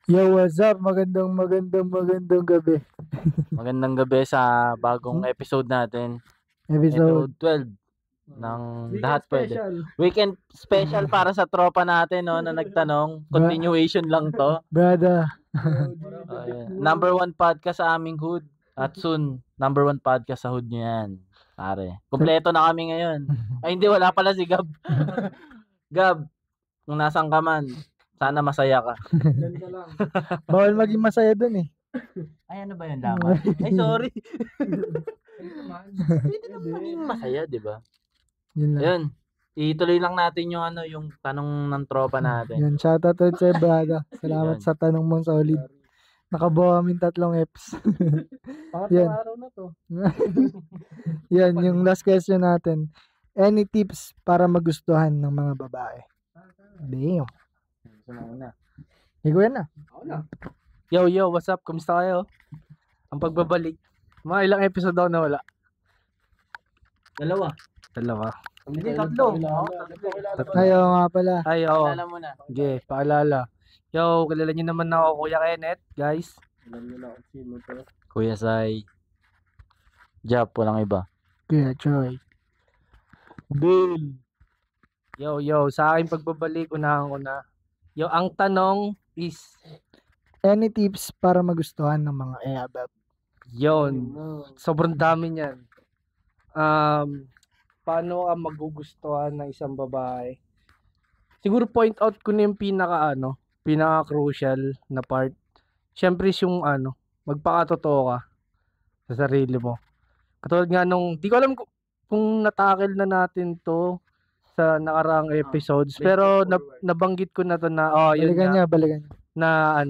Yo, what's up? Magandang gabi. Magandang gabi sa bagong episode natin. Episode. Episode 12 ng Lahat Pwede. Special. Weekend special para sa tropa natin no, na nagtanong. Continuation lang to. Brother. Number 1 podcast sa aming hood. At soon, number 1 podcast sa hood nyo yan. Pare. Kompleto na kami ngayon. Ay hindi, wala pala si Gab. Gab, kung nasan ka man, sana masaya ka. Bawal maging masaya dun eh. Ay, ano ba yun laman? Ay, sorry. Pwede naman maging masaya, di ba? Yun lang. Yun. Ituloy lang natin yung yung tanong ng tropa natin. Yun, shoutout ulit sa'yo, brother. Salamat Yun. sa tanong mo, solid. Nakabuo kami 3 eps. Yan. araw na to. Yan, yung last question natin. Any tips para magustuhan ng mga babae? Damn. Ikaw yan na. Yo, what's up? Kumusta kayo? Ang pagbabalik. Mga ilang episode daw na wala? Dalawa. Hindi, tatlo. Ayaw nga pala. Ay, oo. Alala mo na. Sige, paalala. Yo, kilala niyo naman ako, Kuya Kenneth, guys. Kuya Sai. Jap, walang iba. Kuya Choy. Bill. Yo, sa aking pagbabalik, unahan ko na. Yo, ang tanong is, Any tips para magustuhan ng mga abab? yon, sobrang dami niyan. Paano ka magugustuhan ng isang babae? Siguro point out ko na yung pinaka crucial na part. Siyempre yung magpakatotoo ka sa sarili mo. Katulad nga di ko alam kung natakil na natin to sa nakaraang episodes, pero nabanggit ko na to na, yun Balikan niya. na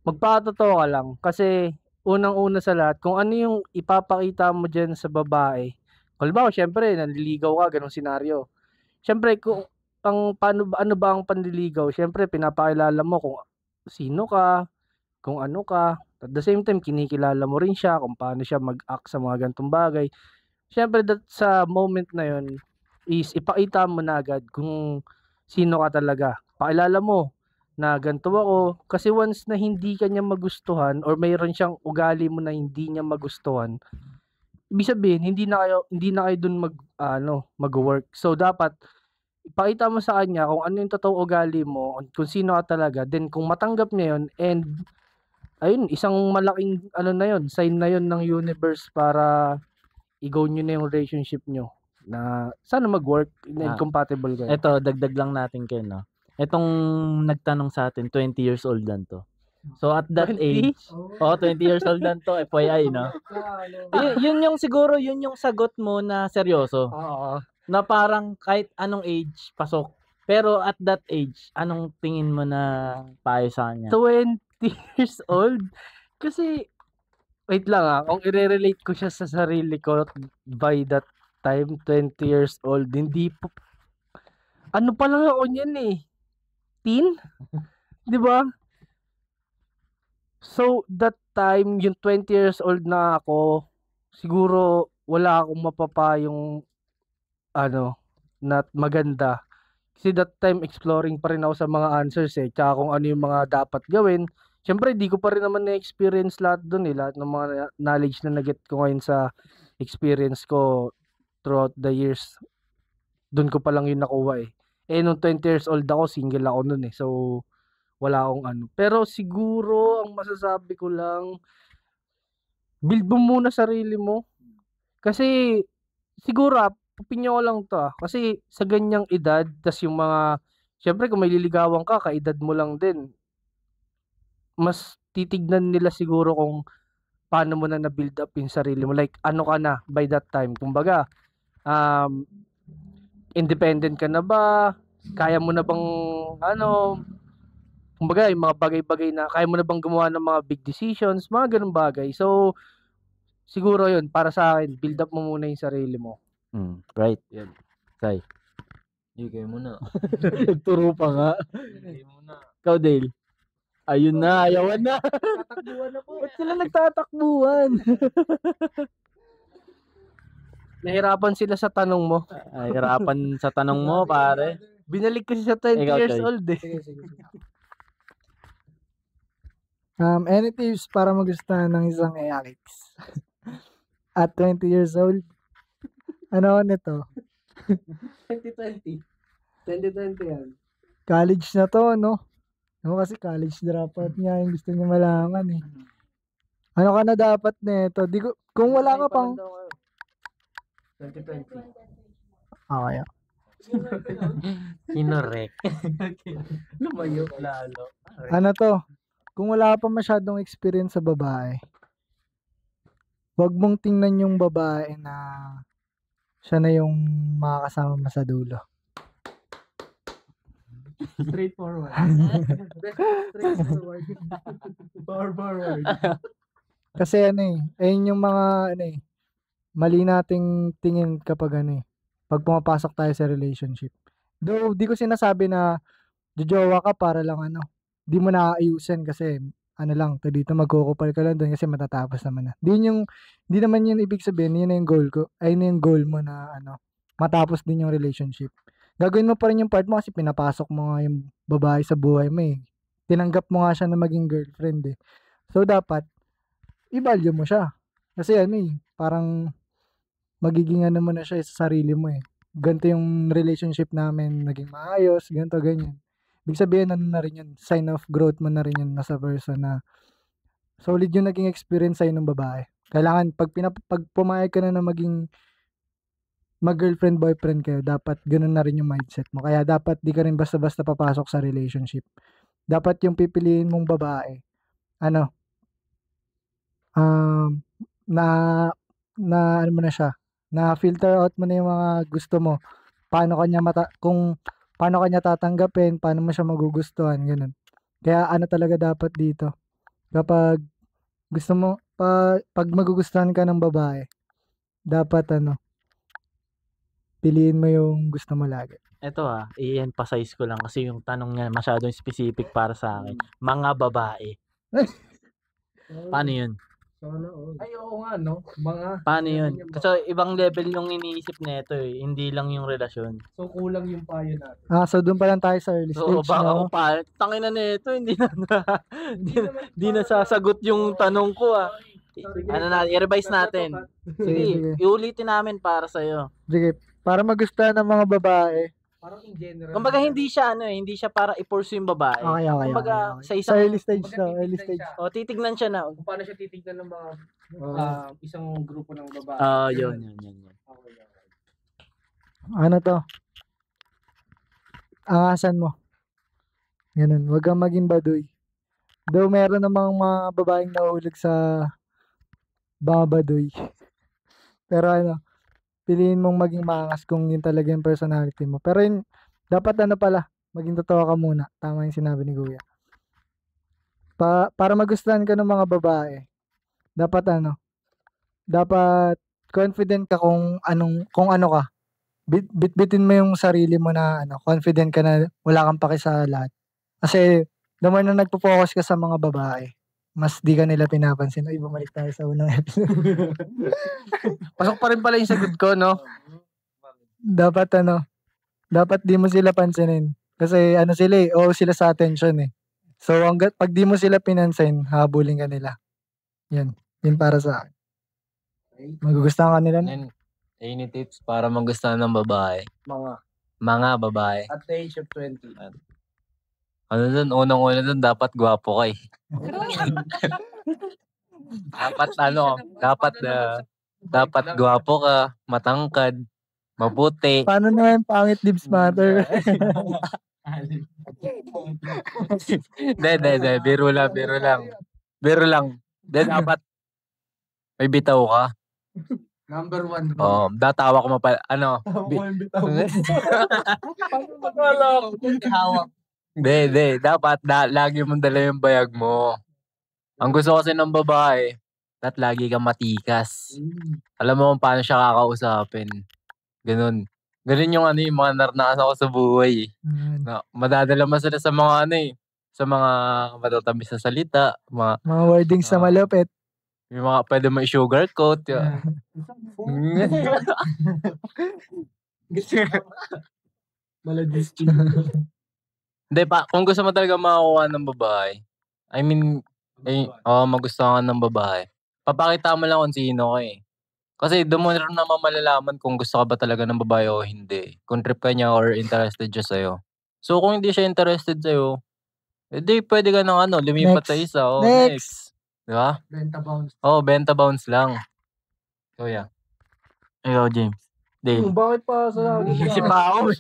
magpakatotoo ka lang. Kasi unang-una sa lahat, kung ano yung ipapakita mo dyan sa babae, halimbawa, syempre, nanliligaw ka, ganong senaryo. Syempre, ano ba ang panliligaw? Syempre, pinapakilala mo kung sino ka, kung ano ka. At the same time, kinikilala mo rin siya kung paano siya mag-act sa mga gantong bagay. Syempre, sa moment na yun, is ipakita mo na agad kung sino ka talaga. Pakilala mo na ganito ako. Kasi once na hindi ka niya magustuhan or mayroon siyang ugali mo na hindi niya magustuhan, ibig sabihin, hindi na kayo dun mag-work. So, dapat, ipakita mo sa kanya kung ano yung totoong ugali mo, kung sino ka talaga, then kung matanggap niya yun, and, ayun, isang malaking, sign na yun ng universe para i-go nyo na yung relationship nyo, na sana mag-work, and compatible kayo. Ito, dagdag lang natin kayo, no? Itong nagtanong sa atin, 20 years old lang to. So at that 20? age, 20 years old lang to, FYI, no? Yun yung siguro, yun yung sagot mo na seryoso. Oo. Na parang kahit anong age, pasok. Pero at that age, anong tingin mo na payo sa kanya? 20 years old? Kasi, wait lang kung i-relate ko siya sa sarili ko by that time, 20 years old, hindi po, ano pa lang ako niyan eh, teen? Di ba? So, that time, yung 20 years old na ako, siguro, wala akong mapapayong, na maganda. Kasi that time, exploring pa rin ako sa mga answers eh, tsaka kung ano yung mga dapat gawin. Siyempre, di ko pa rin naman na-experience lahat dun eh, lahat ng mga knowledge na na-get ko ngayon sa experience ko throughout the years. Dun ko pa lang yun nakuha eh. Nung 20 years old ako, single ako nun eh. So, wala akong Pero siguro, ang masasabi ko lang, build mo muna sarili mo. Kasi, siguro, opinion ko lang to kasi sa ganyang edad, tas yung mga, syempre kung may liligawan ka, kaedad mo lang din, mas titignan nila siguro kung paano mo na na-build up yung sarili mo. Like, ano ka na by that time. Kumbaga, independent ka na ba? Kaya mo na bang, kumbaga, yung mga bagay-bagay na, kaya mo na bang gumawa ng mga big decisions, mga ganung bagay. So, siguro yun, para sa akin, build up mo muna yung sarili mo. Right. Yan. Say. Kayo muna. Turo pa nga. Ikaw, Dale. Ayun na, ayawan na. Tatakbuhan na po. Ba't sila nagtatakbuhan? Nahirapan sila sa tanong mo. Ay, hirapan sa tanong mo, pare. Binalik kasi sa 20 Ikaw, years Choy. old eh. Sige. Any tips para magustuhan ng isang Alex? At 20 years old? Ano nito? 2020. 2020 yan. College na to, no? Ako kasi college dropout niya yung gusto niya malaman eh. Ano ka na dapat nito? Kung wala ka pang... 2020. Okay. Kinorek. Lumayo lalo. Ano to? Kung wala ka pa masyadong experience sa babae, wag mong tingnan yung babae na siya na yung makakasama mo sa dulo. Straightforward. Straightforward. Forward. Kasi ayun yung mga mali nating tingin kapag pag pumapasok tayo sa relationship. Though, di ko sinasabi na jojowa ka para lang di mo naaayusin kasi lang, to dito magkukupal ka lang doon kasi matatapos naman na. Di naman yun ibig sabihin, yun na yung goal ko. Ay, yun yung goal mo na matapos din yung relationship. Gagawin mo pa rin yung part mo kasi pinapasok mo nga yung babae sa buhay mo eh. Tinanggap mo nga siya na maging girlfriend eh. So, dapat, i-value mo siya. Kasi parang magiging mo na siya sa sarili mo eh. Ganito yung relationship namin, naging maayos, ganito, ganyan. Ibig sabihin, na rin yun, sign of growth mo na rin yun nasa person na solid yung naging experience sa'yo ng babae. Kailangan, pag pumayag ka na maging mag-girlfriend, boyfriend kayo, dapat ganun na rin yung mindset mo. Kaya dapat di ka rin basta-basta papasok sa relationship. Dapat yung pipiliin mong babae, na ano mo na siya, na filter out mo na yung mga gusto mo. Paano kanya tatanggapin, paano mo siya magugustuhan, ganun. Kaya talaga dapat dito, kapag gusto mo, pag magugustuhan ka ng babae, dapat piliin mo yung gusto mo lagi. Ito i-emphasize ko lang kasi yung tanong niya masyadong specific para sa akin. Mga babae. Paano yun? Ay, oo nga, no? Mga... Paano yun? Kasi ibang level yung iniisip nito eh. Hindi lang yung relasyon. So, kulang yung payo natin. So doon pa lang tayo sa early So, stage, baka no? kung paano, tangin na nito, hindi na sasagot yung tanong ko i-revise natin. Sige, iulitin namin para sa'yo. Sige, para magustuhan ng mga babae. Parang in general. Kumbaga hindi siya hindi siya para i-pursue yung babae. Okay. Kumbaga Okay. sa isang early stage to, early stage. titignan siya na. Kung paano siya titignan ng mga isang grupo ng babae. Yun. Okay. Ano to? Angasan mo. Ganun, wag kang maging baduy. Though meron namang mga babaeng nahulog sa mga baduy. Pero piliin mong maging maangas kung yun talaga yung personality mo. Pero dapat maging totoo ka muna. Tama yung sinabi ni Kuya. Para magustuhan ka ng mga babae, dapat dapat confident ka kung ano ka. Bitbitin mo yung sarili mo na confident ka na wala kang paki sa lahat. Kasi the more na nagpo-focus ka sa mga babae, mas di ka nila pinapansin. Ay, bumalik tayo sa unang episode. Pasok pa rin pala yung sagot ko, no? Dapat dapat di mo sila pansinin. Kasi sila sila sa attention eh. So, pag di mo sila pinansin, habulin ka nila. Yan para sa akin. Magugustuhan ka nila. Any tips para magustuhan ng babae? Mga babae. At the age of 20. Unang-una dun, dapat gwapo ka eh. dapat gwapo ka, matangkad, maputi. Paano naman pangit lips matter? Hindi, biro lang. Then dapat may bitaw ka. Number 1. Datawa ko Hawak. Hindi. Dapat lagi mong dala yung bayag mo. Ang gusto kasi ng babae, dapat lagi kang matikas. Alam mo kung paano siya kakausapin. Ganun yung yung mga naranasan ko sa buhay. Na, madadala mo sila sa mga sa mga matatamis na salita. Mga wordings na malupit. Yung mga pwede mo i-sugarcoat. Hindi pa, kung gusto mo talaga makakuha ng babae, I mean, Magustuhan ka ng babae. Papakita mo lang kung sino ka eh. Kasi doon mo rin naman malalaman kung gusto ka ba talaga ng babae o hindi. Kung trip ka niya or interested siya sa'yo. So kung hindi siya interested sa'yo, edi pwede ka nang lumipat sa Next. isa. Next. Di ba? Benta bounce. Benta bounce lang. So yeah. Ikaw, James. Dale. Bakit pa sa Isip pa ako.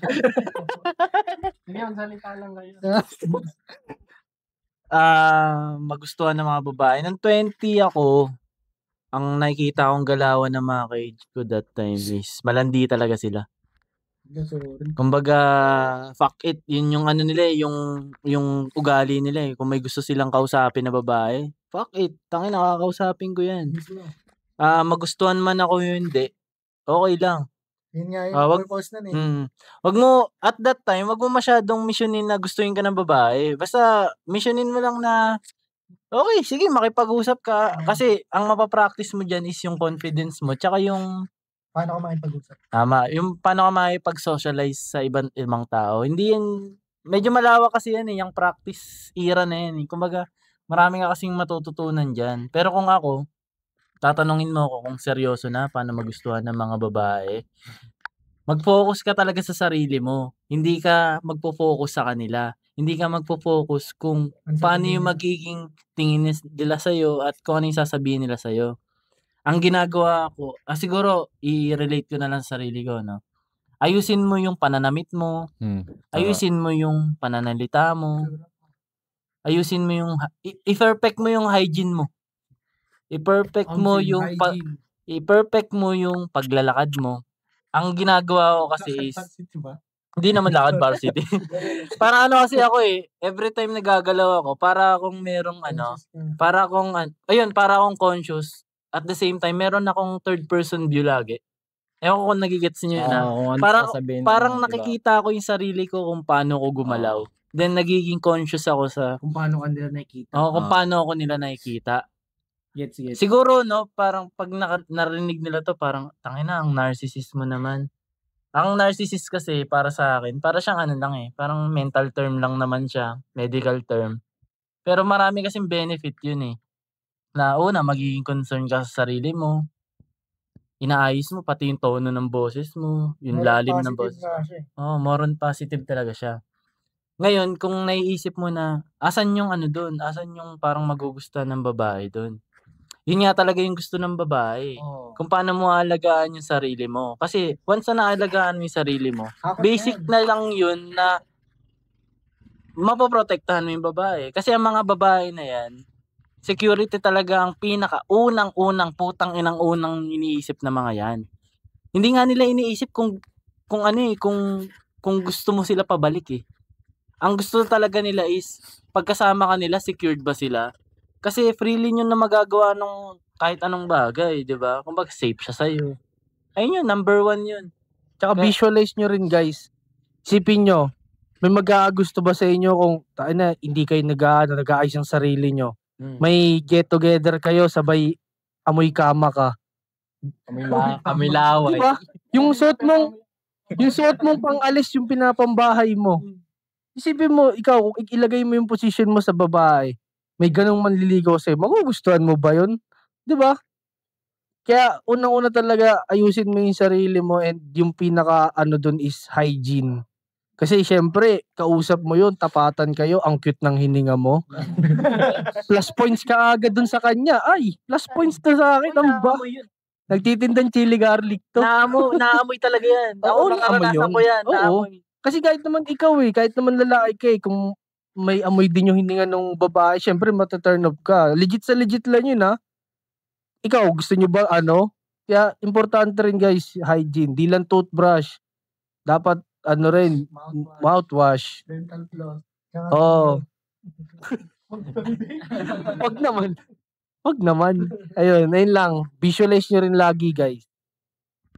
Ngayon, salita lang kayo. Magustuhan ng mga babae. Nung 20 ako, ang nakikita kong galawan ng mga ka-age ko that time is malandi talaga sila. Kumbaga, fuck it. Yun yung nila yung ugali nila eh. Kung may gusto silang kausapin na babae, fuck it. Tangin, nakakausapin ko yan. Magustuhan man ako hindi, okay lang. Yun nga yung purpose nun eh. Wag mo, at that time, wag mo masyadong missionin na gustuhin ka ng babae. Basta, missionin mo lang na, okay, sige, makipag-usap ka. Kasi, ang mapapractice mo dyan is yung confidence mo. Tsaka yung, Paano ka makipag-usap? tama, yung paano ka makipag-socialize sa ibang tao. Hindi yan, medyo malawak kasi yan eh, yung practice era na yan eh. Kumbaga, marami ka kasing matututunan dyan. Pero kung ako, tatanungin mo ako kung seryoso na paano magustuhan ng mga babae, mag-focus ka talaga sa sarili mo. Hindi ka magpo-focus sa kanila. Hindi ka magpo-focus kung paano yung magiging tingin nila sa'yo at kung ano yung sasabihin nila sa'yo. Ang ginagawa ko, siguro i-relate ko na lang sa sarili ko, no? Ayusin mo yung pananamit mo, ayusin mo yung pananalita mo, ayusin mo yung, i-perfect mo yung hygiene mo. I-perfect mo yung i-perfect mo yung paglalakad mo. Ang ginagawa ko kasi is hindi naman lakad varsity. Parang kasi ako eh, every time nagagalaw ako, para akong merong para akong conscious. At the same time, meron akong third person view lagi. Ewan ko kung nagigets nyo yun parang nakikita ko yung sarili ko kung paano ko gumalaw. Then nagiging conscious ako sa Kung paano ka nila nakikita. kung paano ako nila nakikita. Gets. Siguro parang pag narinig nila to, parang tangina, ang narcissist mo naman. Ang narcissist kasi para sa akin, para siyang lang eh, parang mental term lang naman siya, medical term. Pero marami kasing benefit yun eh. Na una, magiging concern ka sa sarili mo. Inaayos mo pati yung tono ng boses mo, yung lalim ng boses mo. More on positive talaga siya. Ngayon, kung naiisip mo na, asan yung doon? Asan yung parang magugustuhan ng babae doon? Yun nga talaga yung gusto ng babae. Kung paano mo aalagaan yung sarili mo. Kasi once na naalagaan mo yung sarili mo, basic na lang yun na mapoprotektahan mo yung babae. Kasi ang mga babae na yan, security talaga ang unang putang inang unang iniisip na mga yan. Hindi nga nila iniisip kung gusto mo sila pabalik eh. Ang gusto talaga nila is pagkasama ka nila, secured ba sila? Kasi freely nyo na magagawa ng kahit anong bagay, di ba? Kung safe siya sa'yo. Ayun yun, number 1 yun. Tsaka visualize nyo rin guys. Isipin nyo, may mag-aagusto ba sa inyo kung hindi kayo nag-aayos ng sarili nyo? May get together kayo, sabay amoy kama ka. Amoy laway. Diba? Yung suot mong pang-alis yung pinapambahay mo. Isipin mo, ikaw, kung ilagay mo yung position mo sa babae, may ganong manliligaw sa'yo, magugustuhan mo ba yun? Diba? Kaya unang-una talaga, ayusin mo yung sarili mo, and yung pinaka dun is hygiene. Kasi syempre, kausap mo yun, tapatan kayo, ang cute ng hininga mo. Plus points ka agad dun sa kanya. Ay, plus points to sa akin. Ang ba? Nagtitindang chili garlic to. Naamoy talaga yan. Oo, naranasan ko yan. Naamoy. Kasi kahit naman ikaw kahit naman lalaki ka kung may amoy din yung hininga ng babae, syempre mata-turn off ka. Legit lang yun Ikaw, gusto nyo ba Kaya importante rin guys, hygiene. Di lang toothbrush. Dapat rin, mouthwash. Dental floss. Wag naman. Ayun lang. Visualize nyo rin lagi guys.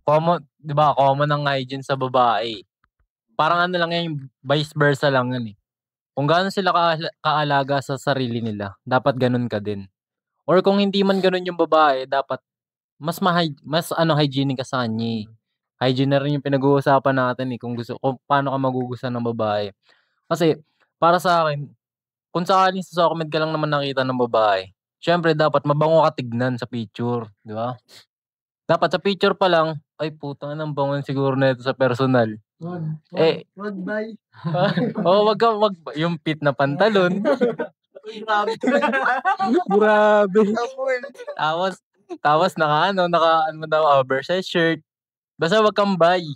Common, di ba? Common ang hygiene sa babae. Parang lang yan, yung vice versa lang yan eh. Kung gaano sila kaalaga sa sarili nila, dapat ganun ka din. Or kung hindi man ganun yung babae, dapat mas hygienic ka sa kanya eh. Hygiene na rin yung pinag-uusapan natin eh, kung paano ka magugustuhan ng babae. Kasi, para sa akin, kung sakaling sa Socmed ka lang naman nakita ng babae, syempre dapat mabango ka tignan sa picture, di ba? Dapat sa picture pa lang, ay putang ina, ang bango siguro na ito sa personal. Eh, Wag bye. wag yung fit na pantalon. Grabe. Tapos naka ano daw, oversized shirt. Basta wag kang bay.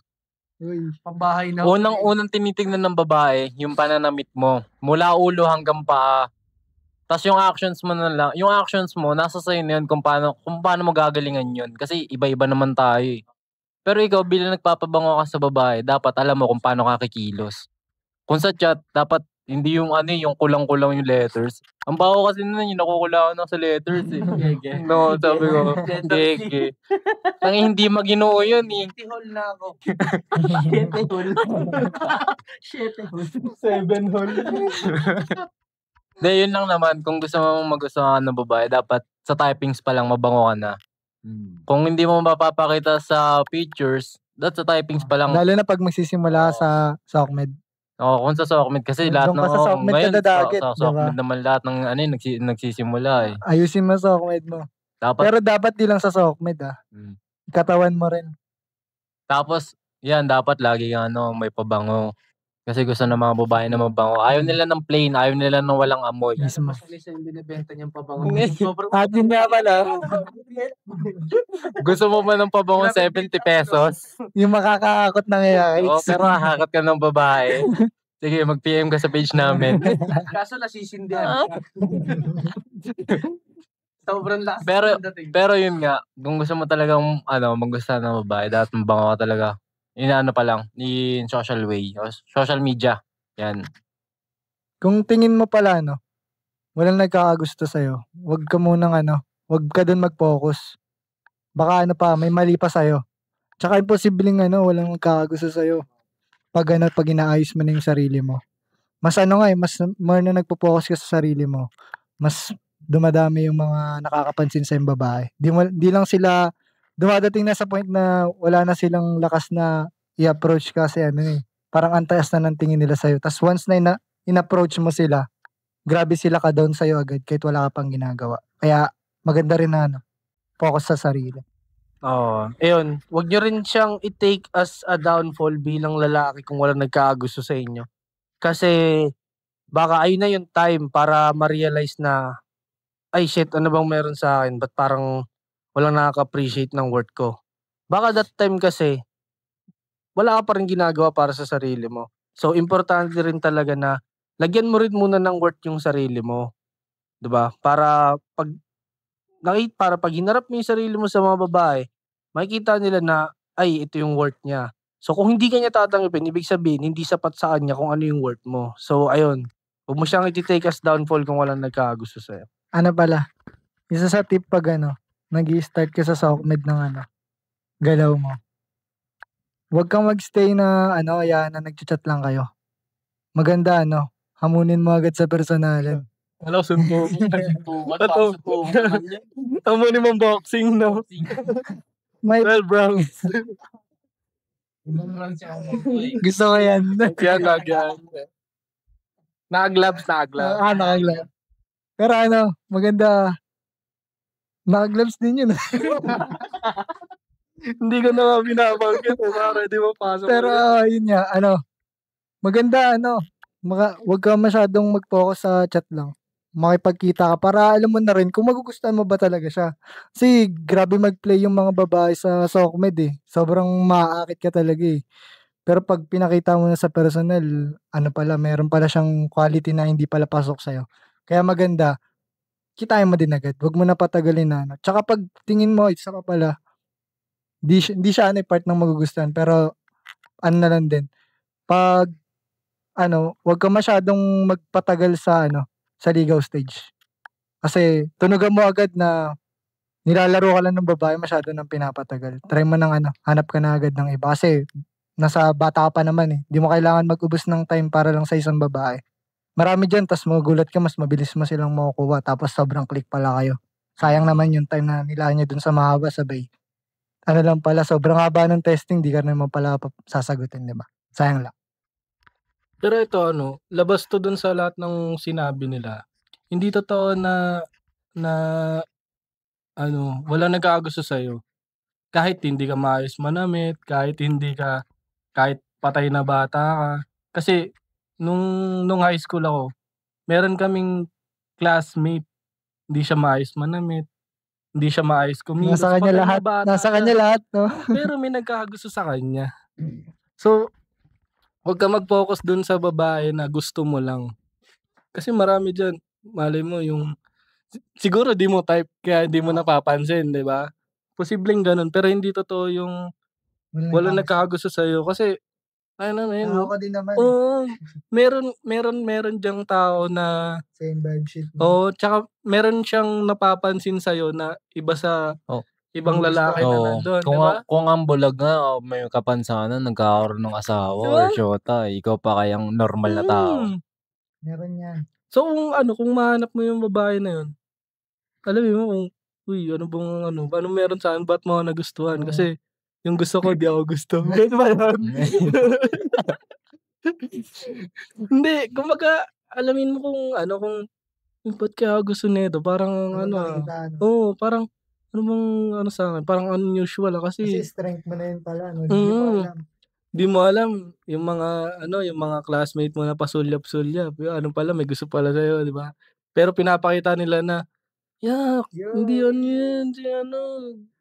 Uy. Pabahay na. Unang tinitingnan ng babae, yung pananamit mo. Mula ulo hanggang paa. Tapos yung actions mo, nasa sa'yo na yun kung paano mo gagalingan yun. Kasi iba-iba naman tayo eh. Pero ikaw, bilang nagpapabango ka sa babae, dapat alam mo kung paano ka kikilos. Kung sa chat, dapat hindi yung yung kulang-kulang yung letters. Ang baho kasi nun, yung nakukulangan na sa letters eh. No, sabi ko, gege. Nang hindi maginoo yun eh. Hall na ako. 7 hole. Hindi, yun lang naman. Kung gusto mo magustuhan ng babae, dapat sa typings pa lang mabango ka na. Kung hindi mo mapapakita sa pictures, sa typings pa lang. Lalo na pag magsisimula sa Socmed. Oo, kung sa Socmed kasi lahat Doon ka sa Socmed ngayon, ka dadagit, sa Socmed naman lahat ng nagsisimula eh. Ayusin mo sa Socmed mo. Pero dapat di lang sa Socmed Katawan mo rin. Tapos, yan, dapat lagi may pabango. Kasi gusto ng mga babae na mabango. Ayaw nila ng plain, ayaw nila ng walang amoy. Mismo. Yung binibenta niyang pabango. At yun nga pala, Gusto mo ba ng pabango 70 pesos? yung makakakot ng AI. Oo, pero hahakat ka ng babae. Sige, mag-PM ka sa page namin. Kaso nasisindihan. Sobrang lakas. Pero yun nga, kung gusto mo talagang magustuhan ng babae, dapat mabango ka talaga. Pa lang, in social way, social media. Yan. Kung tingin mo pala, walang nagkakagusto sa'yo, wag ka munang wag ka dun mag-focus. Baka may mali pa sa'yo. Tsaka imposibleng walang nagkakagusto sa'yo. Pag inaayos mo na yung sarili mo. Mas mas more na nagpo-focus ka sa sarili mo. Mas dumadami yung mga nakakapansin sa yung babae. Di lang sila dumadating na sa point na wala na silang lakas na i-approach kasi parang antaas na ng tingin nila sa'yo. Tapos once na in-approach mo sila, grabe sila ka down sa'yo agad kahit wala ka pang ginagawa. Kaya maganda rin na focus sa sarili. Oo. Ayun, wag nyo rin siyang i-take as a downfall bilang lalaki kung walang nagkakagusto sa inyo. Kasi baka ayun na yung time para ma-realize na ay shit, ano bang meron sa akin? Ba't parang walang nakaka-appreciate ng worth ko? Baka that time kasi wala ka pa rin ginagawa para sa sarili mo. So, importante rin talaga na lagyan mo rin muna ng worth yung sarili mo. 'Di ba? Para pag hinarap mo yung sarili mo sa mga babae, makikita nila na, ay, ito yung worth niya. So, kung hindi ka niya tatanggapin, ibig sabihin, hindi sapat sa kanya kung ano yung worth mo. So, ayun. Huwag mo siyang i-take as downfall kung walang nagkakagusto sa'yo. Isa sa tip pag nag-i-start ka sa Socmed ng galaw mo. Huwag kang magstay na na nagchat lang kayo. Maganda hamunin mo agad sa personalan. Hello, sunto. Hamunin mong boxing, no? May 12 rounds. gusto ko yan. Yan. Naka-gloves. Naka-gloves. Pero maganda. Naka-gloves din yun. Hindi ko na binabanggit. Ready mo pasok. Pero yun nga, maganda wag ka masyadong mag-focus sa chat lang. Makipagkita ka para alam mo na rin kung magugustuhan mo ba talaga siya. Kasi grabe mag-play yung mga babae sa Socmed Sobrang maaakit ka talaga Pero pag pinakita mo na sa personal, meron pala siyang quality na hindi pala pasok sa'yo. Kaya maganda, kitain mo din agad. Huwag mo na patagalin na. Tsaka pag tingin mo, isa pa pala, di siya part ng magugustuhan. Pero, na lang din. Pag, huwag ka masyadong magpatagal sa ligaw stage. Kasi, tunugan mo agad na nilalaro ka lang ng babae, masyado nang pinapatagal. Try mo nang hanap ka na agad ng iba. Kasi, nasa bata ka pa naman Di mo kailangan mag-ubos ng time para lang sa isang babae. Marami dyan, tas magugulat ka, mas mabilis mo silang makukuha. Tapos, sobrang click pala kayo. Sayang naman yung time na nilaan nyo dun sa mahaba, sabay. Lang pala, sobrang haba ng testing, di ka naman pala sasagutin, di ba? Sayang lang. Pero ito labas to dun sa lahat ng sinabi nila. Hindi totoo na walang nagkakagusto sa'yo. Kahit hindi ka maayos manamit, kahit patay na bata ka. Kasi nung high school ako, meron kaming classmate, hindi siya maayos manamit, hindi siya maayos kumilos, Nasa kanya patay na lahat. bata Nasa siya. kanya lahat, no? Pero may nagkakagusto sa kanya. So, huwag ka mag-focus dun sa babae na gusto mo lang. Kasi marami dyan, malay mo siguro di mo type kaya di mo napapansin, di ba? Posibleng ganun, pero hindi totoo yung walang nagkakagusto sa'yo. Kasi, Tao ka din naman. oo, meron diyang tao na, Same vibe shit. tsaka meron siyang napapansin sa'yo na iba sa Oh. ibang lalaki na Oo. nandun, di Kung, ba? kung ang bulag nga, may kapansanan, nagkakaroon ng asawa Diba? or syota, ikaw pa kayang normal na tao. Meron yan. So, kung mahanap mo yung babae na yun, alam mo kung, uy, ano meron sa akin, ba't mo ako nagustuhan? Kasi, yung gusto ko, di ako gusto. Ganun ba yun? Hindi, kumbaga, alamin mo kung ba't kaya ako gusto nito? Parang, parang, ano sa akin? Parang unusual, kasi strength mo na yun pala, no? di mo alam, yung mga classmate mo na pasulyap-sulyap, pala, may gusto pala sa'yo, di ba? Pero pinapakita nila na, yak, hindi yan,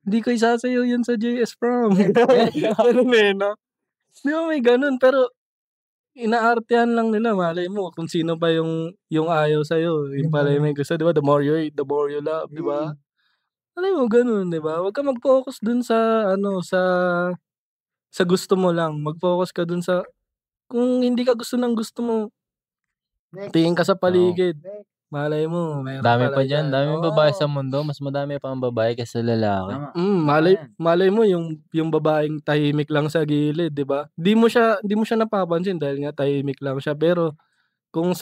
hindi ko isasayaw yan sa JS Prom. Ganun no? Di ba may ganun, pero, inaartehan lang nila, malay mo, kung sino pa yung ayaw sa'yo, yung pala yung may gusto, di ba? The more you hate, the more you love, di ba? Alam mo, ganun, di ba? Huwag ka mag-focus dun sa gusto mo lang. Mag-focus ka dun sa, kung hindi ka gusto ng gusto mo, tingin ka sa paligid. Malay mo, meron Dami pala pa dyan. dyan. Daming babae sa mundo. Mas madami pa ang babae kaysa lalaki. Malay mo yung babaeng tahimik lang sa gilid, 'di ba? Di mo siya napapansin dahil nga tahimik lang siya, pero kung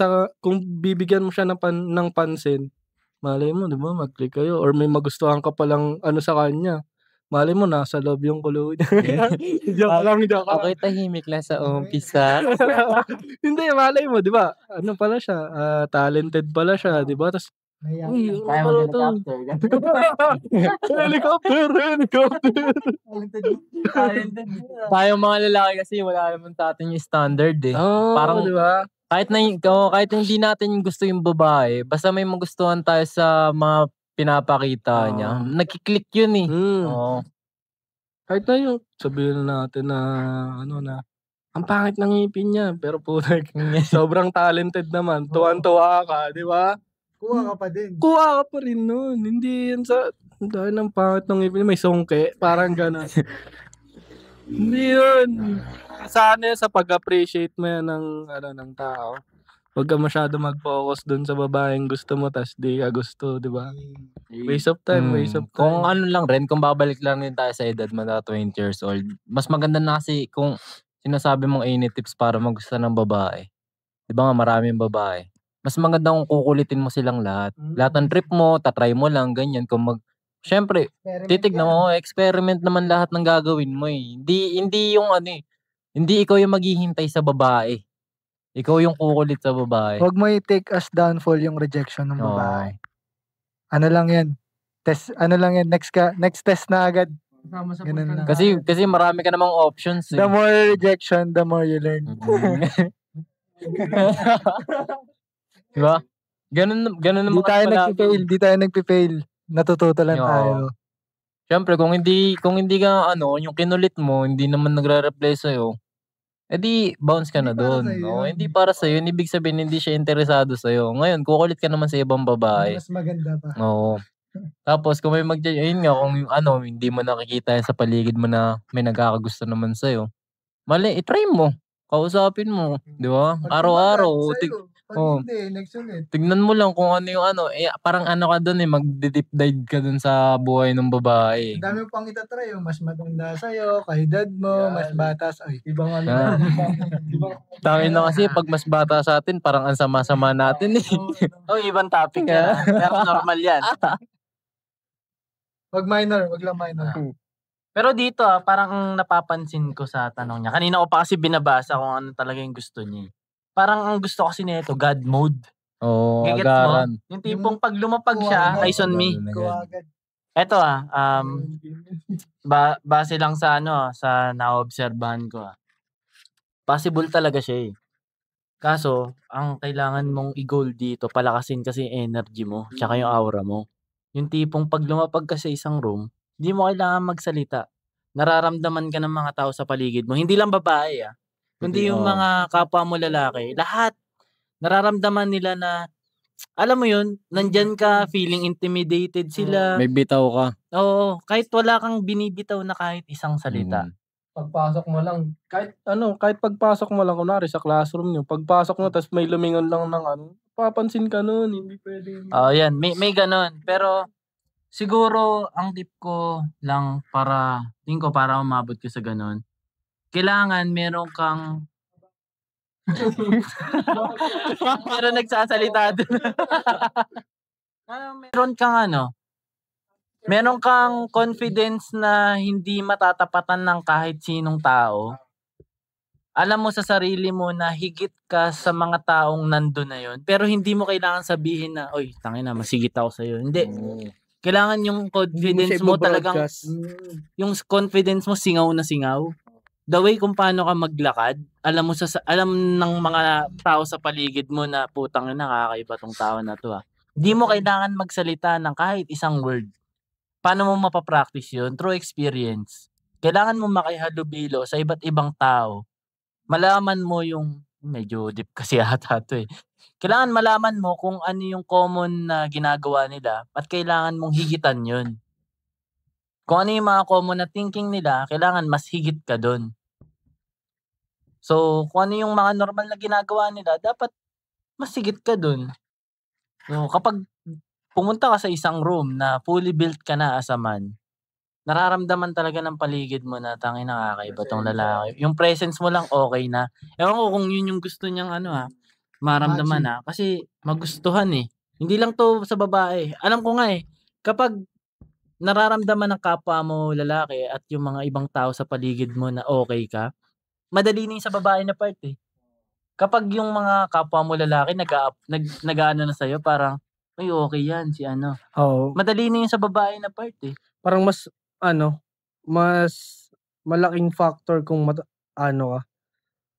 bibigyan mo siya ng pansin, malay mo, 'di ba, mag-click kayo or may magustuhan ka palang sa kanya. Malay mo nasa loob yung kulo niya. Joke lang. Okay, tahimik lang sa umpisa. Hindi, malay mo, 'di ba? Ano pala siya, talented pala siya, 'di ba? Tas uy, Kaya pala to? Helicopter. Helicopter. Tayong mga lalaki kasi wala naman sa atin yung standard eh. Parang, Parang 'di ba? kahit hindi natin gusto yung babae, basta may magustuhan tayo sa mga pinapakita niya, nagki-click yun eh. Oo. Kahit na yung sabihin na natin na ang pangit ng ngipin niya, pero sobrang talented naman, tuwan-tuwa ka, di ba? Kuha ka pa din. Kuha ka pa rin nun. Hindi yan dahil ng pangit ng ngipin niya, may sungke, parang gano'n. Hindi yun. Sana sa pag-appreciate mo yan ng tao. Huwag ka masyado mag-focus dun sa babaeng gusto mo tas di ka gusto, di ba? Waste of time. Kung lang rin, kung babalik lang din tayo sa edad mo na 20 years old, mas maganda na kasi kung sinasabi mong any tips para magustuhan ng babae. Di ba nga maraming babae. Mas maganda kung kukulitin mo silang lahat. Lahat ng trip mo, tatry mo lang, ganyan. Siyempre, titignan mo, experiment naman lahat ng gagawin mo eh. Hindi yung hindi ikaw yung maghihintay sa babae. Ikaw yung kukulit sa babae. Huwag mo i-take as downfall yung rejection ng babae. Ano lang yan? Next test na agad. Ganun lang. Kasi marami ka namang options eh. The more rejection, the more you learn. Diba? Ganun naman. Di tayo nagpi-fail. Natututo lang tayo. Siyempre, kung hindi ka yung kinulit mo, hindi naman nagre-reply sa'yo, edi bounce ka na doon. Hindi para sa'yo. Ibig sabihin, hindi siya interesado sa'yo. Ngayon, kukulit ka naman sa ibang babae. Mas maganda pa. Oo. Tapos, kung may ayun nga, kung hindi mo nakikita yan sa paligid mo na may nagkakagusto naman sa'yo, mali, itry mo. Kausapin mo. Di ba? Araw-araw. Hindi, next ulit. Tignan mo lang kung ano yung parang ka dun mag-deep dive ka dun sa buhay ng babae. Ang dami pang itatry, mas matanda sa'yo, kaedad mo, mas bata sa'yo. Ibang Tangin na kasi pag mas bata sa atin, parang ang sama-sama natin eh. Ibang topic yan. Pero normal yan. Wag lang minor. Pero dito parang napapansin ko sa tanong niya. Kanina ko pa kasi binabasa kung ano talaga yung gusto niya. parang ang gusto kasi nito, God mode. Oo, Gigets mo? agaran. Yung tipong pag lumapag siya, Kuha eyes on me. agad. Eto base lang sa sa naobserbahan ko possible talaga siya Kaso, ang kailangan mong i-goal dito, palakasin kasi yung energy mo, tsaka yung aura mo. Yung tipong pag lumapag ka sa isang room, hindi mo kailangan magsalita. Nararamdaman ka ng mga tao sa paligid mo. Hindi lang babae kundi yung Oo. mga kapwa mo lalaki. Lahat, nararamdaman nila na, alam mo yun, nandyan ka, feeling intimidated sila. May bitaw ka. Oo, kahit wala kang binibitaw na kahit isang salita. Pagpasok mo lang, kahit pagpasok mo lang, kunwari sa classroom nyo, pagpasok mo, tas may lumingon lang ng papansin ka nun, hindi pwede. Yan, may ganon. Pero, siguro, ang tip ko lang tingin ko para umabot ka sa ganon, kailangan meron kang meron nagsasalita dun. Meron kang confidence na hindi matatapatan ng kahit sinong tao. Alam mo sa sarili mo na higit ka sa mga taong nandun na yun. Pero hindi mo kailangan sabihin na, oy, tangina, masigit ako sa'yo. Hindi. Kailangan yung confidence mo talagang, yung confidence mo singaw na singaw. The way kung paano ka maglakad, alam ng mga tao sa paligid mo na putang ina, nakakaiba tong tao na to Hindi mo kailangan magsalita ng kahit isang word. Paano mo mapapractice yun? Through experience. Kailangan mo makihalubilo sa iba't ibang tao. Malaman mo yung, medyo deep kasi ata to Kailangan malaman mo kung ano yung common na ginagawa nila at kailangan mong higitan yun. Kung ano yung mga common na thinking nila, kailangan mas higit ka dun. So, kung ano yung mga normal na ginagawa nila, dapat mas higit ka dun. So, kapag pumunta ka sa isang room na fully built ka na as a man, nararamdaman talaga ng paligid mo na tangina, nakakaiba tong lalaki. Yung presence mo lang okay na. Ewan ko kung yun yung gusto niyang maramdaman kasi magustuhan Hindi lang to sa babae. Alam ko nga kapag nararamdaman ng kapwa mo lalaki at yung mga ibang tao sa paligid mo na okay ka, madali na yung sa babae na part Kapag yung mga kapwa mo lalaki nag-aano na sa'yo, parang, ay okay yan, si Oo. Madali na yung sa babae na part Parang mas malaking factor kung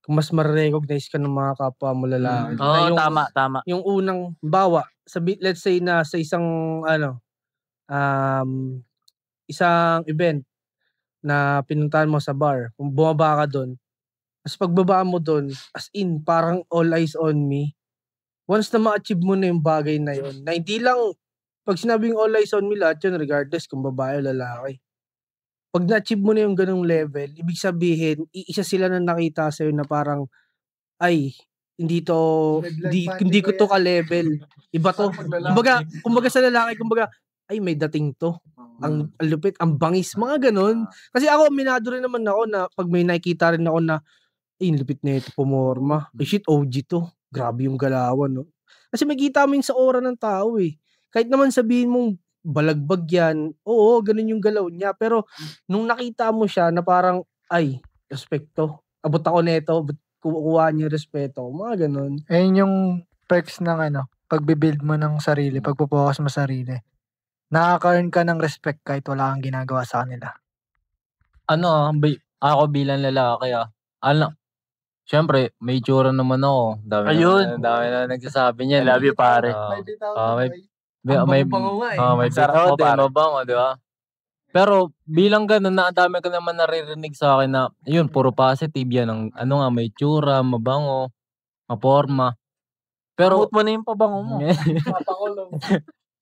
kung mas ma-recognize ka ng mga kapwa mo lalaki. Oo, tama. Yung unang let's say na sa isang isang event na pinuntahan mo sa bar, kung bumaba ka doon, tapos pagbaba mo doon, as in, parang all eyes on me. Once na ma-achieve mo na yung bagay na yun, na hindi lang, pag sinabing all eyes on me, lahat yun, regardless kung babae o lalaki. Pag na-achieve mo na yung ganung level, ibig sabihin, isa sila na nakita sa'yo na parang, ay, hindi ko to ka-level. Iba to. Kumbaga sa lalaki, ay, may dating to. Ang lupit, ang bangis, mga ganun. Kasi ako, minado rin naman ako na pag may nakikita rin ako na, ay, lupit na ito, pumorma. Ay, shit, OG to. Grabe yung galawan, no? Kasi makita mo yun sa aura ng tao, Kahit naman sabihin mong balagbag yan, oo, ganun yung galaw niya. Pero, nung nakita mo siya na parang, ay, respeto. Abot ako neto, kukuha niya respeto. Mga ganun. Ayun yung perks ng pagbibuild mo ng sarili, pagpo-focus mo sa sarili. Nakaka-earn ka ng respect kahit wala kang ginagawa sa kanila. Ako bilang lalaki syempre, may itsura naman ako. Dami na nagsasabi niyan. I love you, pare. May bitaw din, mabango, di ba? Pero bilang ganun, ang dami ko naman naririnig sa akin na, yun, puro positive yan. May itsura, mabango, maporma. Pero, Abot mo na yung pabango mo.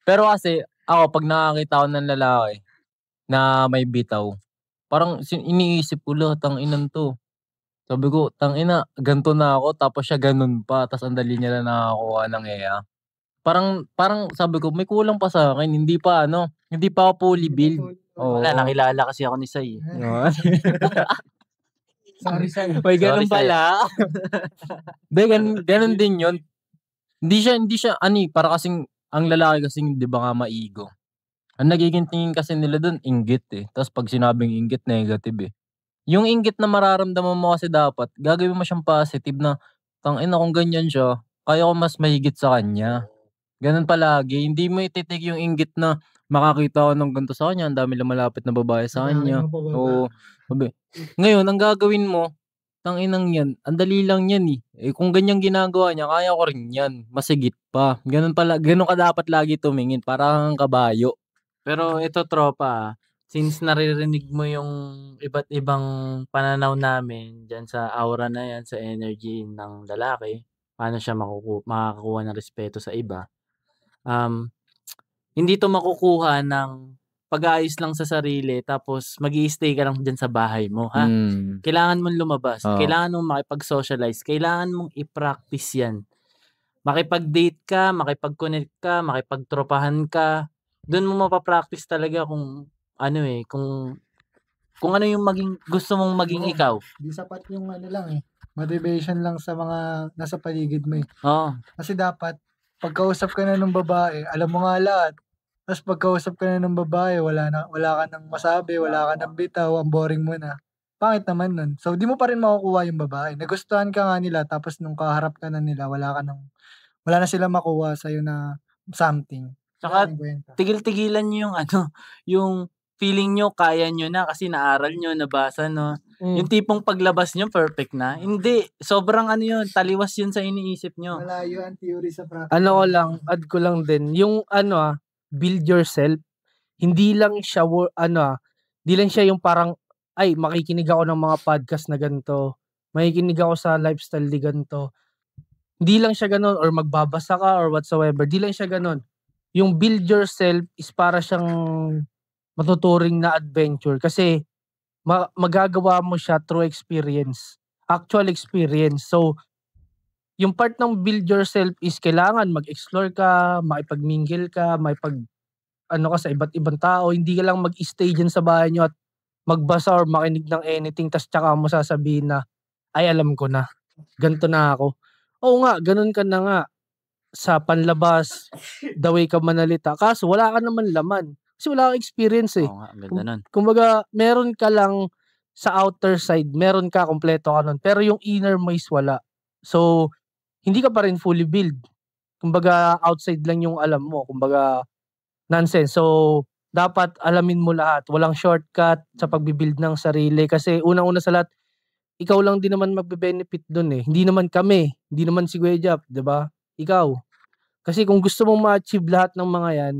pero kasi, ako, pag nakakita ko ng lalaki na may bitaw, parang iniisip ko lang, tang-inan to. Sabi ko, tang-ina, ganito na ako, tapos siya ganun pa, tapos ang dali niya na nakakuha ng EA. Parang sabi ko, may kulang pa sa akin, hindi pa ako fully build. Wala, nakilala kasi ako ni Sai. Sorry, Sai. May ganun pala. Ganun din yun. Hindi siya, para kasing, ang lalaki kasing, di ba nga maigo. Ang nagiging tingin kasi nila dun, inggit Tapos pag sinabing inggit, negative Yung inggit na mararamdaman mo kasi dapat, gagawin mo siyang positive na, tangina kung ganyan siya, kaya ko mas mahigit sa kanya. Ganun palagi, hindi mo ititig yung inggit na makakita ko ng ganito sa kanya, ang dami lumalapit na babae sa kanya. Oo. Sabi, ngayon, ang gagawin mo, tanginang yan, ang dali lang yan eh. Eh kung ganyan ginagawa niya, kaya ko rin yan, masigit pa. Ganun ka dapat lagi tumingin, para kang kabayo. Pero ito tropa, since naririnig mo yung iba't ibang pananaw namin diyan sa aura na yan, sa energy ng lalaki, paano siya makakakuha ng respeto sa iba. Hindi 'to makukuha ng pag-aayos lang sa sarili tapos mag-i-stay ka lang diyan sa bahay mo, ha? Kailangan mong lumabas, Oo. kailangan mong makipag-socialize, kailangan mong i-practice 'yan. Makipag-date ka, makipag-connect ka, makipagtropahan ka. Do'n mo mapa-practice talaga kung ano, kung ano yung gusto mong maging Oo. ikaw. Di sapat yung motivation lang sa mga nasa paligid mo eh. Oo. Kasi dapat, pagkausap ka na ng babae, alam mo nga lahat. Tapos pagkausap ka na ng babae, wala ka nang masabi, wala ka nang bitaw, ang boring mo na. Pangit naman nun. So, di mo pa rin makukuha yung babae. Nagustuhan ka nga nila, tapos nung kaharap ka na nila, wala na sila makuha sa'yo na something. Tsaka Wala nang kwenta. tigil-tigilan niyo yung yung feeling niyo kaya niyo na kasi naaral niyo, nabasa, no? Yung tipong paglabas niyo perfect na. Hindi, sobrang yun, taliwas yun sa iniisip niyo. Malayo ang theory sa practice. Add ko lang din, yung build yourself, hindi lang siya, hindi lang siya yung parang, ay, makikinig ako ng mga podcast na ganito, makikinig ako sa lifestyle ni ganito. Hindi lang siya ganun, or magbabasa ka, or whatsoever, di lang siya ganun. Yung build yourself is para siyang matuturing na adventure, kasi magagawa mo siya through experience, actual experience. So, yung part ng build yourself is kailangan mag-explore ka, makipag-mingle ka, ka sa iba't ibang tao. Hindi ka lang mag-stay dyan sa bahay nyo at magbasa or makinig ng anything tas tsaka mo sasabihin na, ay alam ko na, ganito na ako. Oo nga, ganun ka na nga sa panlabas, the way ka manalita. Kaso wala ka naman laman. Kasi wala kang experience eh. Oo nga, ang ganda nun. Kumbaga, meron ka lang sa outer side, meron ka, kompleto ka nun. Pero yung inner mo is wala. So, hindi ka pa rin fully build. Kumbaga, outside lang yung alam mo. Kumbaga, nonsense. So, dapat alamin mo lahat. Walang shortcut sa pagbibuild ng sarili. Kasi unang-una sa lahat, ikaw lang din naman magbe-benefit dun eh. Hindi naman kami. Hindi naman si Kuya Jap, 'di ba? Ikaw. Kasi kung gusto mong ma-achieve lahat ng mga yan,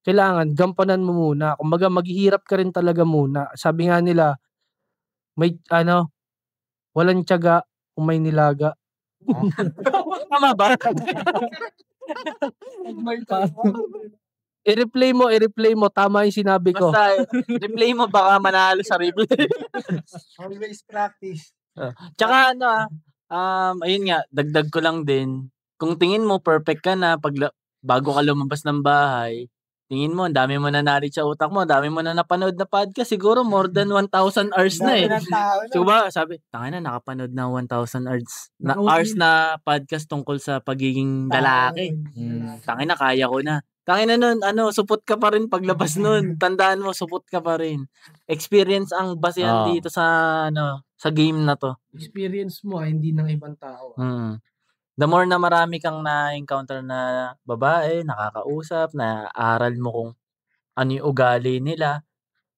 kailangan gampanan mo muna. Kumbaga, maghihirap ka rin talaga muna. Sabi nga nila, may walang tiyaga kung may nilaga. Tama ba? I-replay mo, tama yung sinabi ko. Basta, replay mo baka manalo sa replay. Always practice. Tsaka ayun nga, dagdag ko lang din, kung tingin mo perfect ka na bago ka lumabas ng bahay, tingin mo, ang dami mo na knowledge sa utak mo, ang dami mo na napanood na podcast, siguro more than 1,000 hours na eh. So ba, sabi, tanga na, nakapanood na 1,000 hours na podcast tungkol sa pagiging lalaki. Tanga na, kaya ko na. Tanga na nun, supot ka pa rin paglabas nun. Tandaan mo, supot ka pa rin. Experience ang basehan dito sa game na to. Experience mo, hindi ng ibang tao. The more na marami kang na-encounter na babae, nakakausap, na-aral mo kung ano yung ugali nila,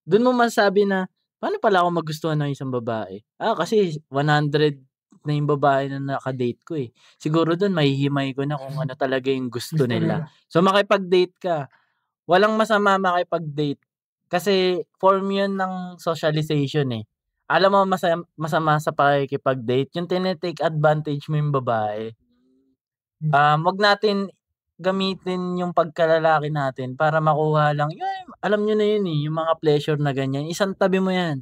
dun mo masabi na, paano pala ako magustuhan ng isang babae? Kasi 100 na yung babae na nakadate ko eh. Siguro dun mahihimay ko na kung ano talaga yung gusto nila. So makipag-date ka. Walang masama makipag-date. Kasi form yun ng socialization eh. Alam mo masama sa pakikipag-date, yung tinitake advantage mo yung babae. Wag natin gamitin yung pagkalalaki natin para makuha lang, alam nyo na yun eh, yung mga pleasure na ganyan. Isang tabi mo yan.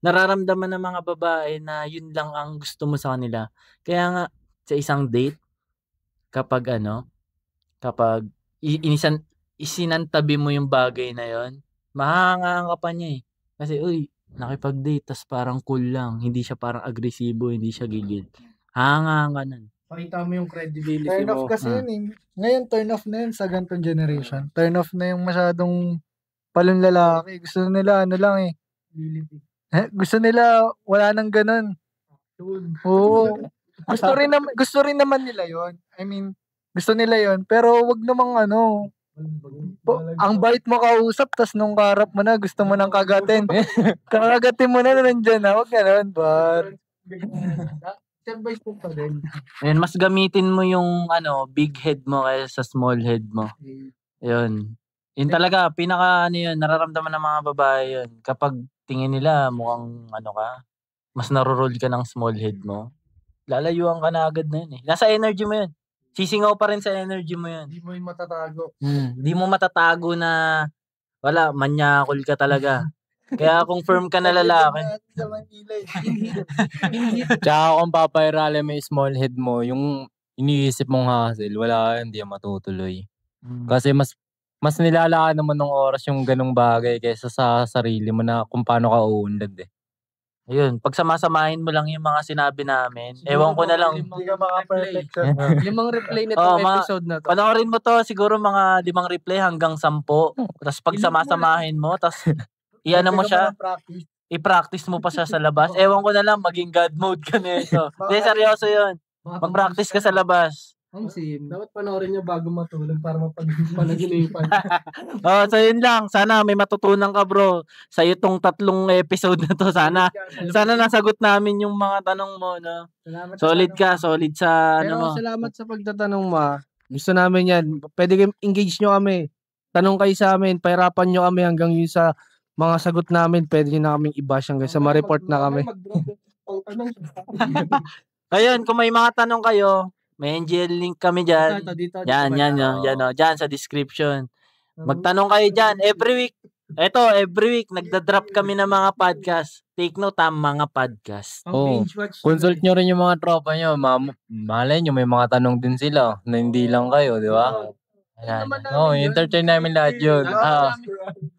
Nararamdaman ng mga babae na yun lang ang gusto mo sa kanila. Kaya nga, sa isang date, kapag isinantabi mo yung bagay na yon, mahangaan ka pa niya eh. Kasi, nakipag-date, tas parang cool lang. Hindi siya parang agresibo, hindi siya gigil. Hangaan ka nun. Pakita mo yung credibility Turn off mo. kasi yun eh. Ngayon, turn off na yun sa ganitong generation. Turn off na yung masyadong palong lalaki. Gusto nila, lang eh. Gusto nila, wala nang ganun. Oo. gusto rin naman nila yon. I mean, gusto nila yon. Pero wag namang ang bait mo kausap, tas nung kaharap mo na, gusto mo nang kagatin. Kakagatin mo na nandyan na. Wag ganun, but... Step by step pa din. Ayun, mas gamitin mo yung big head mo kaysa sa small head mo. Yun. Yun talaga, yun, nararamdaman ng mga babae yun. Kapag tingin nila mukhang mas naroroll ka ng small head mo, lalayuan ka na agad na yun eh. Nasa energy mo yun. Sisingaw pa rin sa energy mo yun. Hindi mo yung matatago. Hindi mo matatago na wala, manyakol ka talaga. Kaya kung firm ka na lalaki. Tsaka kung papairali mo yung small head mo, yung iniisip mong hassle, wala, hindi yan matutuloy. Kasi mas nilalaan naman ng oras yung ganong bagay kaysa sa sarili mo na kung paano ka uunlad eh. Ayun, pag samasamahin mo lang yung mga sinabi namin, ewan ko na lang. Hindi ka maka-perfect. 5 replay nitong episode na to. Panoorin mo to, siguro mga 5 replay hanggang 10. Tapos pag samasamahin mo, tapos iyan mo siya, i-practice mo pa siya sa labas. Ewan ko na lang, maging God mode ka na ito. Hindi, seryoso yun. Mag-practice ka sa labas. Ang sim. Dapat panoorin nyo bago matulog para mapag-panaginipan. So yun lang. Sana may matutunan ka, bro. Sa itong 3 episode na to. Sana nasagot namin yung mga tanong mo, no? Solid ka, solid sa Pero salamat sa pagtatanong mo. Gusto namin yan. Pwede kayo engage nyo kami. Tanong kayo sa amin. Pahirapan nyo kami hanggang yun sa mga sagot namin. Pwede nyo na kaming i-bash hanggang sa ma-report na kami. Ayun, kung may mga tanong kayo, may NGL link kami dyan. Yan, dyan sa description. Magtanong kayo dyan. Every week, nagda-drop kami ng mga podcast. Take note, mga podcast. Consult nyo rin yung mga tropa nyo. Malay nyo, may mga tanong din sila na hindi lang kayo, di ba? Entertain namin lahat yun.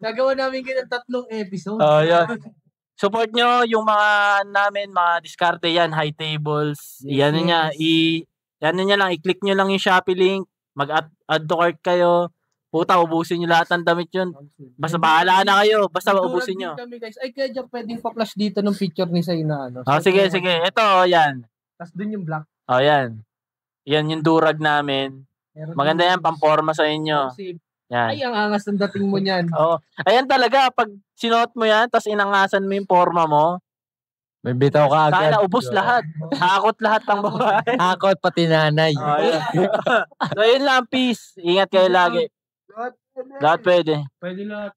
Gagawa namin ganyan 3 episode. Yan. Support nyo yung mga namin, mga diskarte yan, high tables. Yan niya lang, i-click nyo lang yung Shopee link, mag-add to cart kayo. Puta, ubusin nyo lahat ng damit yun. Basta bahala na kayo, basta ubusin nyo. Ay, kaya dyan pwedeng pa-flash dito ng picture ni Say na Sige. Ito, yan. Tapos dun yung black. Yan. Yan yung durag namin. Maganda yan, pamporma sa inyo. Yan. Ay, ang angas ng dating mo niyan. Ayan talaga, pag sinuot mo yan, tapos inangasan mo yung forma mo, may bitaw ka agad. kaya ubos lahat. Hakot lahat ng babae. Hakot pati nanay. So yun lang, peace. Ingat kayo lagi. Lahat pwede. Pwede lahat.